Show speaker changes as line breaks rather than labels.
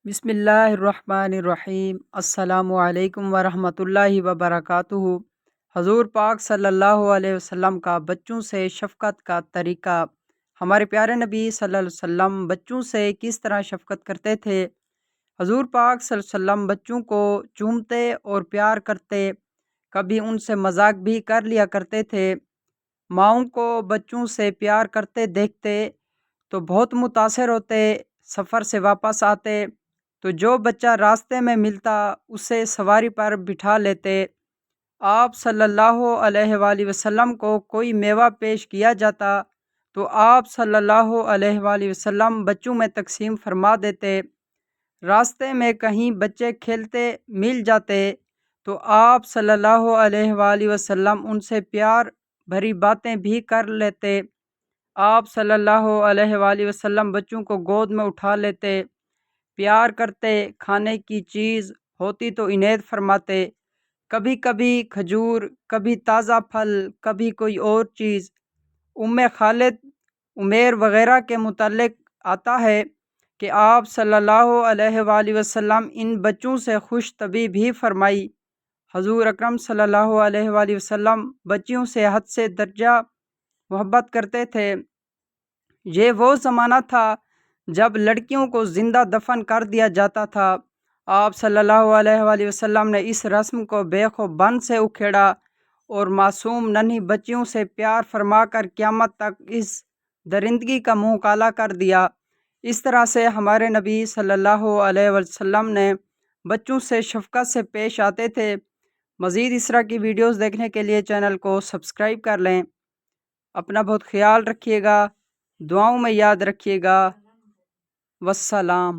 بسم اللہ الرحمن الرحیم۔ السلام علیکم ورحمۃ اللہ وبرکاتہ۔ حضور پاک صلی اللہ علیہ وسلم کا بچوں سے شفقت کا طریقہ۔ ہمارے پیارے نبی صلی اللہ علیہ وسلم بچوں سے کس طرح شفقت کرتے تھے۔ حضور پاک صلی اللہ علیہ وسلم بچوں کو چومتے اور پیار کرتے، کبھی ان سے مذاق بھی کر لیا کرتے تھے۔ ماؤں کو بچوں سے پیار کرتے دیکھتے تو بہت متاثر ہوتے، سفر سے واپس آتے تو جو بچہ راستے میں ملتا اسے سواری پر بٹھا لیتے۔ آپ صلی اللہ علیہ وآلہ وسلم کو کوئی میوہ پیش کیا جاتا تو آپ صلی اللہ علیہ وآلہ وسلم بچوں میں تقسیم فرما دیتے۔ راستے میں کہیں بچے کھیلتے مل جاتے تو آپ صلی اللہ علیہ وآلہ وسلم ان سے پیار بھری باتیں بھی کر لیتے۔ آپ صلی اللہ علیہ وآلہ وسلم بچوں کو گود میں اٹھا لیتے، پیار کرتے، کھانے کی چیز ہوتی تو عنایت فرماتے، کبھی کبھی کھجور، کبھی تازہ پھل، کبھی کوئی اور چیز۔ خالد عمیر وغیرہ کے متعلق آتا ہے کہ آپ صلی اللہ علیہ وآلہ وسلم ان بچوں سے خوش طبع بھی فرمائی۔ حضور اکرم صلی اللہ علیہ وآلہ وسلم بچیوں سے حد سے درجہ محبت کرتے تھے۔ یہ وہ زمانہ تھا جب لڑکیوں کو زندہ دفن کر دیا جاتا تھا۔ آپ صلی اللہ علیہ وآلہ وسلم نے اس رسم کو بیخ و بن سے اکھیڑا اور معصوم ننھی بچیوں سے پیار فرما کر قیامت تک اس درندگی کا منہ کالا کر دیا۔ اس طرح سے ہمارے نبی صلی اللہ علیہ وسلم نے بچوں سے شفقت سے پیش آتے تھے۔ مزید اس طرح کی ویڈیوز دیکھنے کے لیے چینل کو سبسکرائب کر لیں۔ اپنا بہت خیال رکھیے گا، دعاؤں میں یاد رکھیے گا۔ والسلام۔